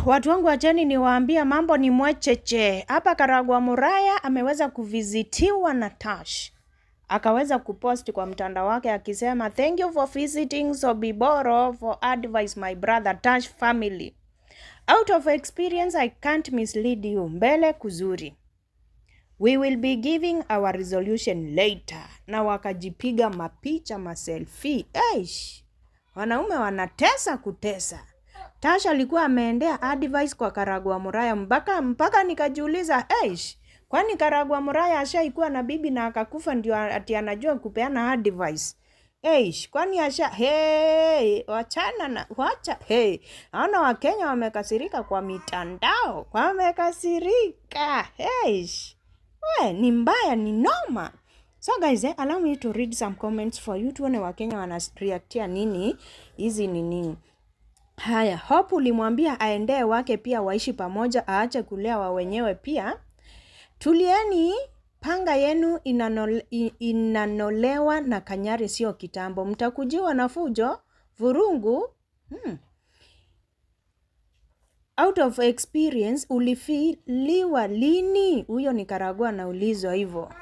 Watu wangu acheni niwaambia mambo ni mwecheche. Hapa Karagwa Muraya ameweza kuvizitiwa na Tash. Akaweza kupost kwa mtandao wake akisema, "Thank you for visiting Sobiboro for advice my brother Tash family. Out of experience I can't mislead you. Mbele kuzuri. We will be giving our resolution later." Na wakajipiga mapicha maselfie. Wanaume wanatesa kutesa. Tash alikuwa ameendea advice kwa Karagwa Muraya mpaka nikajiuliza, kwani Karagwa Muraya ashaikuwa na bibi na akakufa ndio ati anajua kupeana advice? Kwani wachana na wacha. Naona Wakenya wamekasirika kwa mitandao. Wamekasirika. Ni mbaya, ni noma. So guys, allow me to read some comments for you. Tuone Wakenya wanareactia nini hizi nini. Haya, Hope ulimwambia aendee wake pia waishi pamoja, aache kulea wa wenyewe pia. Tulieni, panga yenu inanolewa na kanyari sio kitambo. Mtakujiwa na fujo, vurungu. Out of experience, ulifiliwa lini? Huyo ni Karagwa anaulizwa hivyo.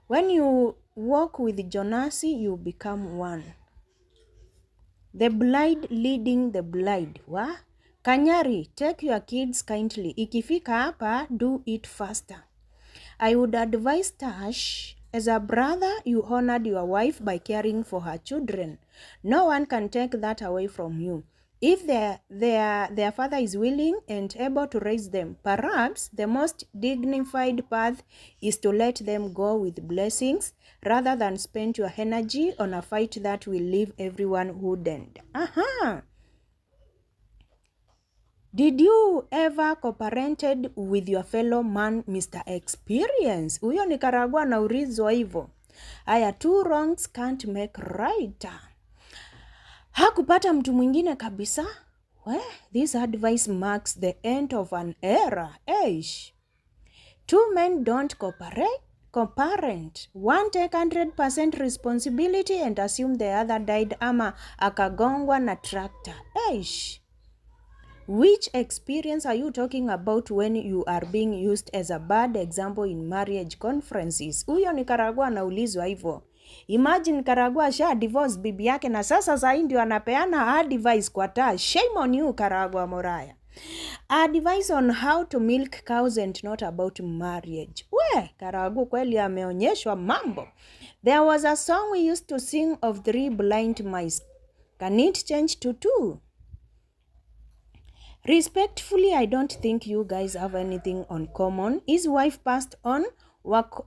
When you walk with Jonasi, you become one. The blind leading the blind. Kanyari, take your kids kindly. Ikifika hapa, do it faster. I would advise Tash, as a brother, you honored your wife by caring for her children. No one can take that away from you. If their father is willing and able to raise them, perhaps the most dignified path is to let them go with blessings rather than spend your energy on a fight that will leave everyone wooden. Did you ever cooperated with your fellow man, Mr. Experience? Huyo ni Karagwa na urizwa hivyo. Aya, two wrongs can't make right. Hakupata mtu mwingine kabisa. This advice marks the end of an era. Two men don't co-parent. One take 100% responsibility and assume the other died ama akagongwa na tractor. Which experience are you talking about when you are being used as a bad example in marriage conferences? Huyo ni Karagwa anaulizwa hivyo. Imagine Karagwa sha divorce bibi yake na sasa ndio anapeana advice kwa Tash. Shame on you, Karagwa Muraya. Advice on how to milk cows and not about marriage. Karagwa kweli ameonyeshwa mambo. There was a song we used to sing of 3 blind mice. Can it change to 2? Respectfully, I don't think you guys have anything on common. His wife passed on.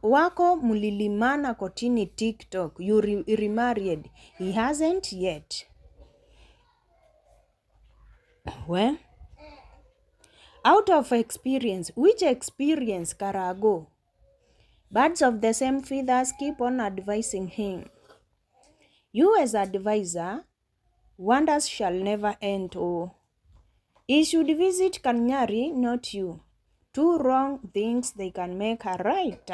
Wako mulilimana kotini TikTok. You remarried. He hasn't yet. Out of experience. Which experience, Karago? Birds of the same feathers keep on advising him. You as advisor, wonders shall never end. He should visit Kanyari, not you. 2 wrong things they can make a right.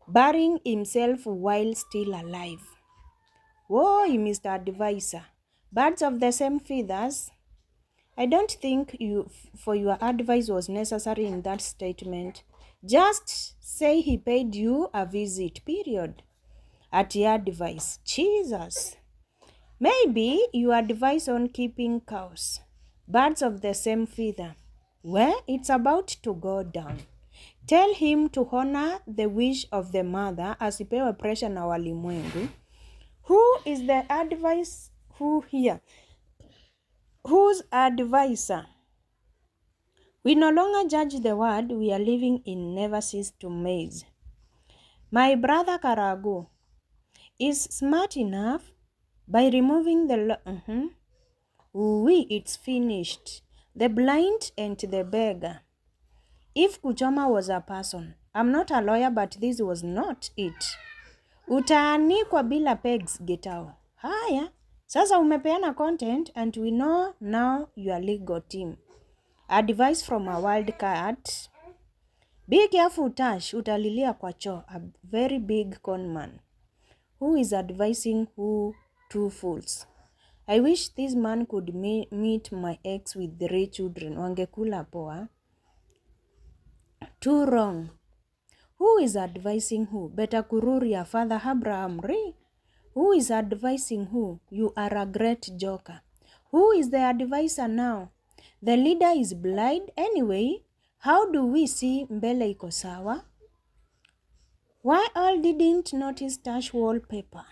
Burying himself while still alive. Mr. Advisor. Birds of the same feathers. I don't think for your advice was necessary in that statement. Just say he paid you a visit, period. At your advice. Jesus. Maybe you advise on keeping cows. Birds of the same feather. It's about to go down. Tell him to honor the wish of the mother asipewe pressure na walimwengu. Who is the advice? Who here? Whose advisor? We no longer judge the word. We are living in never cease to amaze. My brother Karago is smart enough by removing the it's finished. The blind and the beggar. If Kuchoma was a person, I'm not a lawyer, but this was not it. Utaanikwa bila pegs, getao. Haya, sasa umepeana content and we know now your legal team. Advice from a wild cat. Be careful, Tash, utalilia kwa choo. A very big con man. Who is advising who? 2 fools. I wish this man could meet my ex with 3 children. Wangekula poa. Too wrong. Who is advising who? Beta Kururia, Father Abraham Re. Who is advising who? You are a great joker. Who is the advisor now? The leader is blind anyway. How do we see mbele iko sawa? Why all didn't notice Tash wallpaper?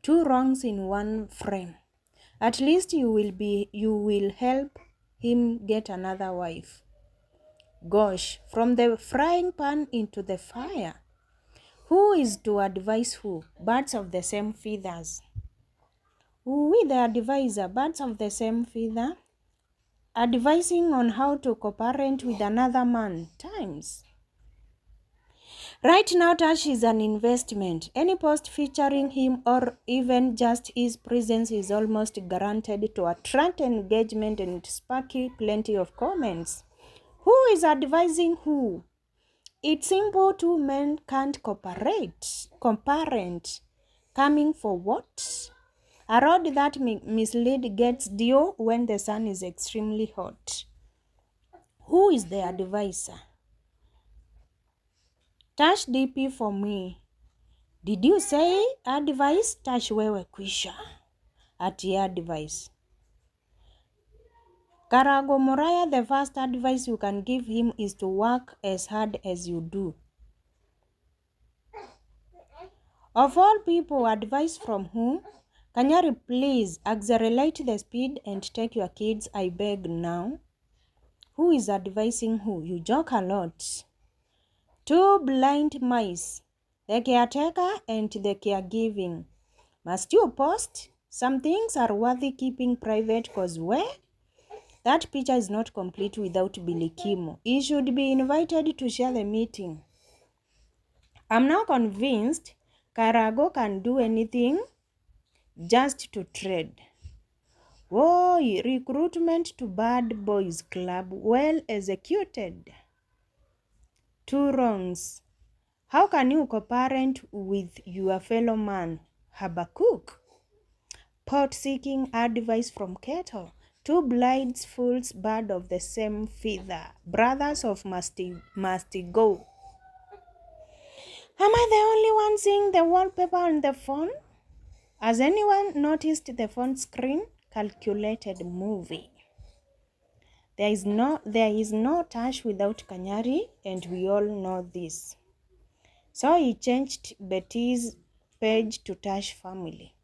2 wrongs in one frame. At least you will help him get another wife. Gosh, from the frying pan into the fire. Who is to advise who? Birds of the same feathers. We the advisor, birds of the same feather, advising on how to co-parent with another man. Times. Right now, Tash is an investment. Any post featuring him or even just his presence is almost guaranteed to attract engagement and spark plenty of comments. Who is advising who? It's simple. 2 men can't co-parent. Coming for what? A road that mislead gets dew when the sun is extremely hot. Who is the advisor? Tash DP for me. Did you say advice? Tash wewe kwisha. Ati advice. Karago Moraya, the first advice you can give him is to work as hard as you do. Of all people, advice from whom? Kanyari, please accelerate the speed and take your kids, I beg now. Who is advising who? You joke a lot. 2 blind mice, the caretaker and the caregiving. Must you post? Some things are worthy keeping private cause where? That picture is not complete without Billy Kimo. He should be invited to share the meeting. I'm now convinced Karago can do anything just to trade. Whoa, recruitment to Bad Boys Club, well executed. 2 wrongs. How can you co-parent with your fellow man, Habakkuk? Pot-seeking advice from Kettle. 2 blind fools, bird of the same feather. Brothers of must go. Am I the only one seeing the wallpaper on the phone? Has anyone noticed the phone screen? Calculated movie. There is no Tash without Kanyari, and we all know this. So he changed Betty's page to Tash family.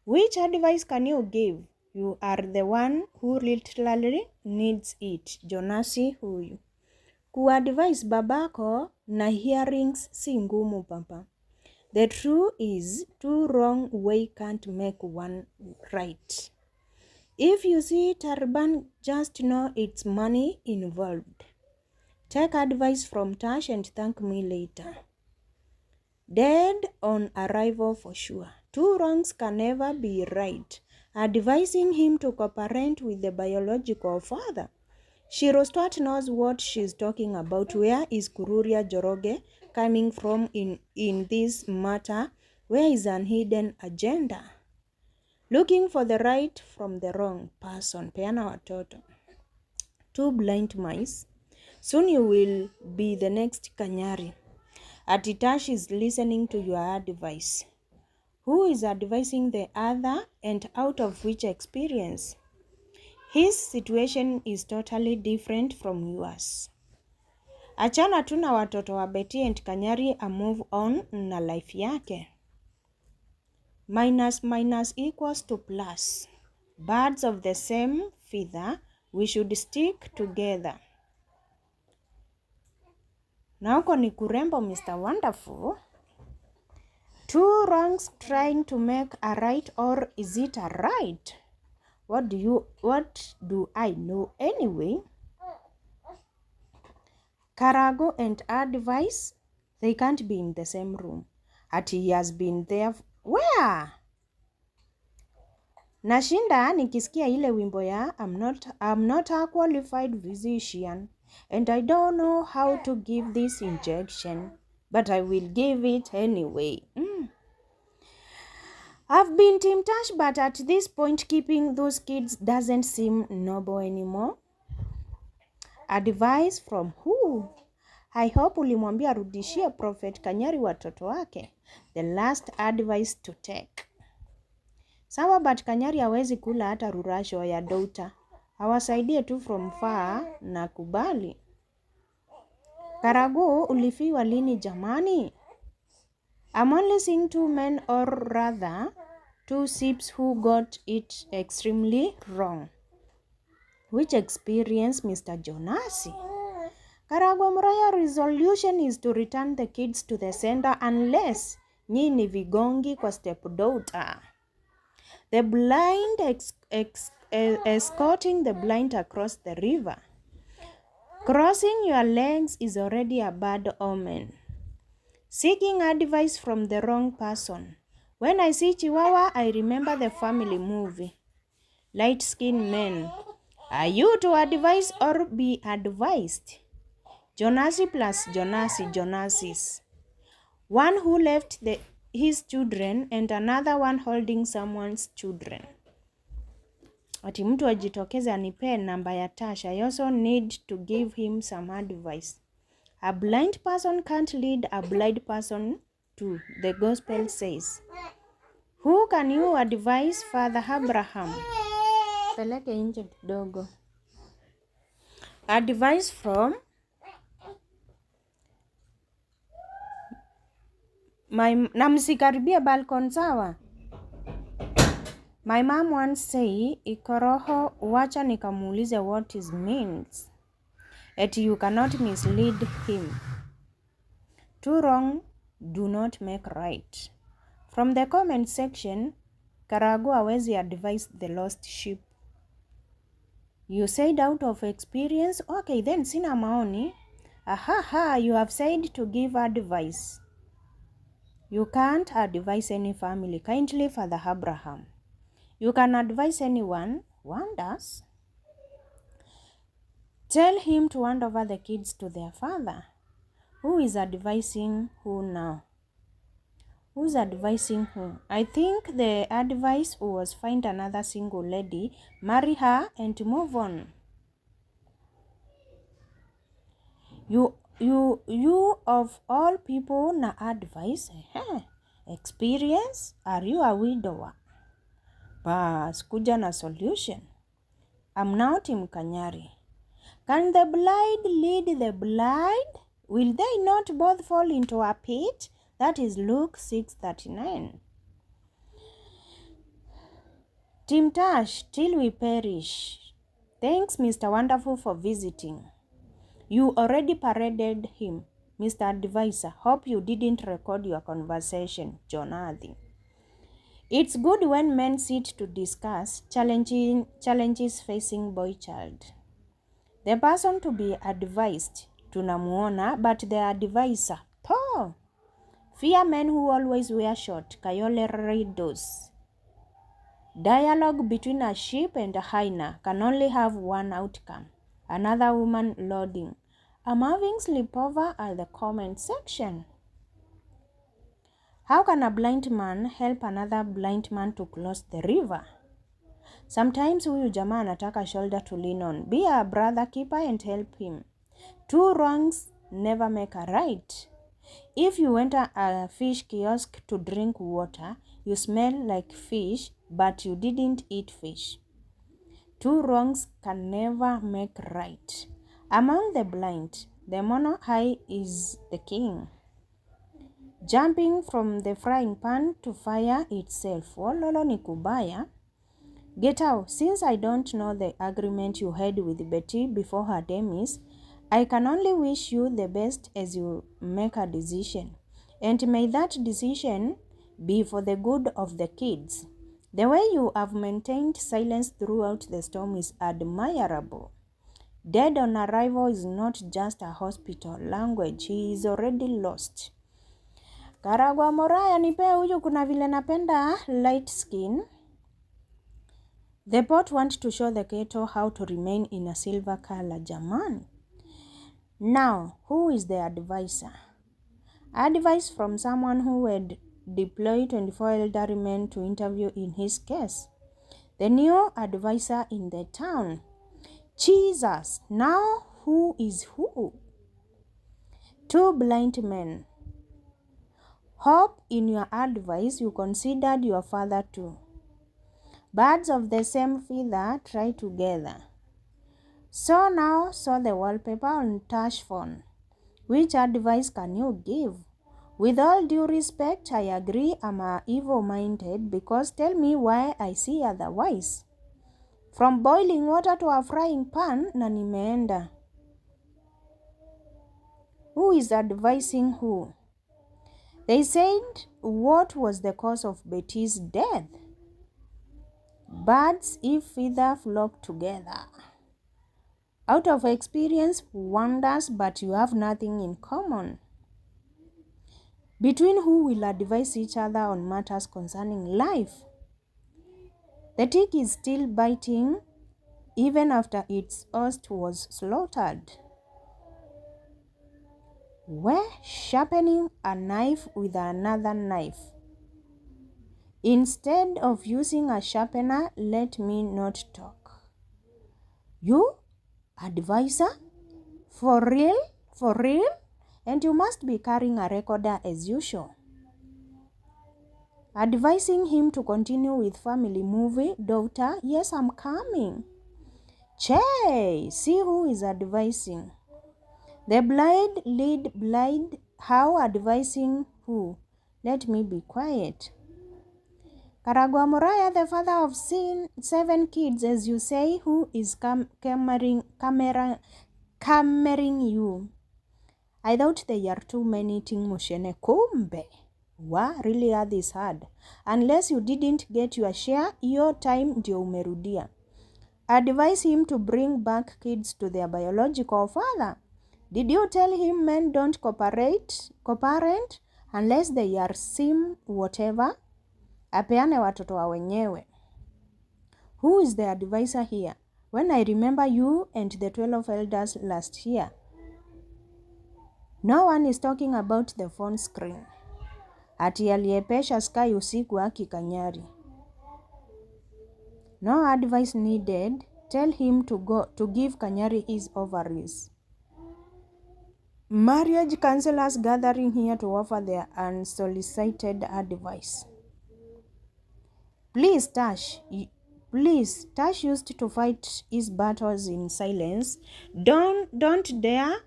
Which advice can you give? You are the one who literally needs it. Jonasi huyu. Kuadvise babako na hearings si ngumu papa. The truth is 2 wrong way can't make one right. If you see turban, just know it's money involved. Take advice from Tash and thank me later. Dead on arrival for sure. 2 wrongs can never be right. Advising him to co-parent with the biological father. Shirostat knows what she's talking about. Where is Kururia Joroge coming from in this matter? Where is an hidden agenda? Looking for the right from the wrong person. Peana watoto. 2 blind mice. Soon you will be the next Kanyari. Tash is listening to your advice. Who is advising the other and out of which experience? His situation is totally different from yours. Achana tu na watoto wa Betty and Kanyari a move on na life yake. Minus equals to plus. Birds of the same feather, we should stick together. Na uko ni kurembo Mr. Wonderful. 2 wrongs trying to make a right, or is it a right? What do I know anyway? Karago and advice, they can't be in the same room. He has been there. Where? Nashinda nikisikia ile wimbo ya I'm not a qualified physician and I don't know how to give this injection, but I will give it anyway. I've been Team Tash, but at this point keeping those kids doesn't seem noble anymore. Advice from who? I hope ulimwambia arudishie Prophet Kanyari watoto wake. The last advice to take. Sawa, but Kanyari hawezi kula hata rurasho ya daughter. Hawasaidie tu from far na kubali. Karago, ulifiwa lini jamani? I'm only seeing two men, or rather two sips who got it extremely wrong. Which experience, Mr. Jonasi? Karagwa Muraya resolution is to return the kids to the center unless nyini vigongi kwa stepdaughter. The blind escorting the blind across the river. Crossing your legs is already a bad omen. Seeking advice from the wrong person. When I see Chihuahua, I remember the family movie. Light-skinned men. Are you to advise or be advised? Jonasi plus Jonasis. One who left his children and another one holding someone's children. Ati mtu ajitokeze anipe namba ya Tash. I also need to give him some advice. A blind person can't lead a blind person to, the gospel says. Who can you advise, Father Abraham? Peleke nje kidogo. Advice from na msikaribia balcon sawa. My mom once say, ikoroho wacha nikamuulize what it means. That you cannot mislead him. Two wrong do not make right. From the comment section, Karago hawezi advise the lost sheep. You said out of experience. Okay, then sina maoni. Ahaha, you have said to give advice. You can't advise any family. Kindly, Father Abraham. You can advise anyone. Wonders. Tell him to hand over the kids to their father. Who is advising who now? Who's advising who? I think the advice was find another single lady, marry her and move on. You of all people na advice. Experience? Are you a widower? Bas, kuja na solution. I'm now Team Kanyari. Can the blind lead the blind? Will they not both fall into a pit? That is Luke 6:39. Team Tash, till we perish. Thanks, Mr. Wonderful, for visiting. You already paraded him, Mr. Advisor. Hope you didn't record your conversation, Jonathan. It's good when men sit to discuss challenges facing boy child. The person to be advised, tunamuona, but the advisor, Paul. Fear men who always wear short, Kayole Ridos. Dialogue between a sheep and a hyena can only have one outcome. Another woman loading. I'm having sleepover at the comment section. How can a blind man help another blind man to cross the river? Sometimes huyu jamaa anataka shoulder to lean on. Be a brother keeper and help him. Two wrongs never make a right. If you enter a fish kiosk to drink water, you smell like fish, but you didn't eat fish. Two wrongs can never make right. Among the blind, the mono eye is the king. Jumping from the frying pan to fire itself. Wololo ni kubaya. Get out. Since I don't know the agreement you had with Betty before her demise, I can only wish you the best as you make a decision. And may that decision be for the good of the kids. The way you have maintained silence throughout the storm is admirable. Dead on arrival is not just a hospital language. He is already lost. Karagwa Moraya nipe huyu kuna vile napenda light skin. The pot wants to show the kettle how to remain in a silver color, jamani. Now, who is the advisor? Advice from someone who had deploy 24 elderly men to interview in his case. The new advisor in the town. Jesus, now who is who? 2 blind men. Hope in your advice you considered your father too. Birds of the same feather try together. So now saw the wallpaper on Tash phone. Which advice can you give? With all due respect, I agree I'm evil-minded because tell me why I see otherwise. From boiling water to a frying pan, na nimeenda. Who is advising who? They said, what was the cause of Betty's death? Birds if feather flock together. Out of experience, wonders, but you have nothing in common. Between who will advise each other on matters concerning life? The tick is still biting even after its host was slaughtered. We're sharpening a knife with another knife. Instead of using a sharpener, let me not talk. You, advisor? For real? For real? And you must be carrying a recorder as usual. Advising him to continue with family movie. Daughter, yes, I'm coming. Che, see who is advising. The blind lead blind. How advising who? Let me be quiet. Karagwa Muraya, the father of 7 kids, as you say, who is cammering you. I thought they are too many eating mushene. Kumbe. Wa, really are this hard. Unless you didn't get your share, your time ndio umerudia. Advise him to bring back kids to their biological father. Did you tell him men don't cooperate unless they are sim whatever? Apeane watoto wa wenyewe. Who is the advisor here? When I remember you and the 12 elders last year. No one is talking about the phone screen. Ati aliyepesha sky usiku akikanyari. No advice needed. Tell him to give Kanyari his ovaries. Marriage counselors gathering here to offer their unsolicited advice. Please, Tash used to fight his battles in silence. Don't dare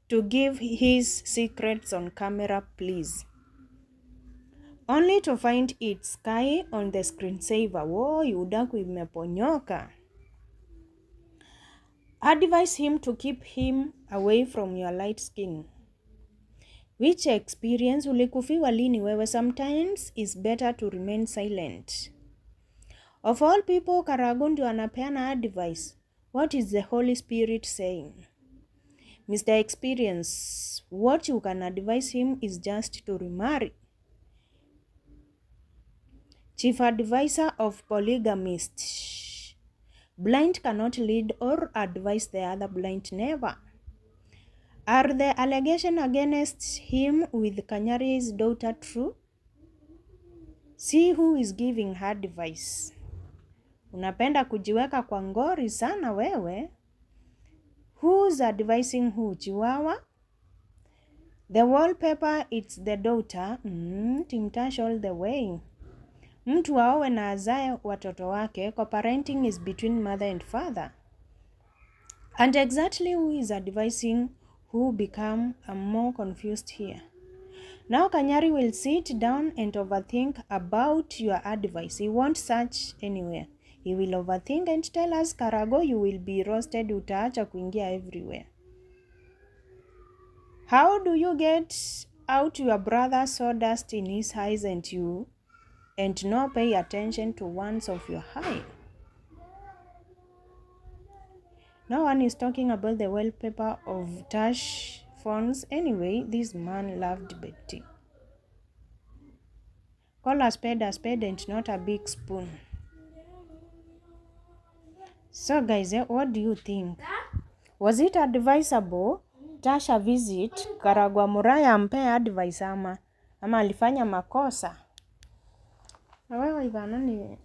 to give his secrets on camera, please. Only to find it sky on the screensaver. Whoa, udaku imeponyoka. Advise him to keep him away from your light skin. Which experience ulikufiwa lini wewe? Sometimes it's better to remain silent. Of all people, Karagundu anapeana advice. What is the Holy Spirit saying? Mr. Experience, what you can advise him is just to remarry. Chief advisor of polygamists. Blind cannot lead or advise the other blind, never. Are the allegations against him with Kanyari's daughter true? See who is giving her advice. Unapenda kujiweka kwa ngori sana wewe. Who's advising who? Chihuahua? The wallpaper, it's the daughter. Team Tash all the way. Mtu aowe na azae watoto wake. Co-parenting is between mother and father. And exactly who is advising who become more confused here. Now Kanyari will sit down and overthink about your advice. He won't search anywhere. He will overthink and tell us, Karago, you will be roasted, utaacha kuingia everywhere. How do you get out your brother's sawdust in his eyes and not pay attention to ones of your high? No one is talking about the wallpaper of Tash phones. Anyway, this man loved Betty. Call a spade and not a big spoon. So guys, what do you think? Was it advisable Tasha visit Karagwa Muraya ampe advice ama alifanya makosa? However, Ivana ni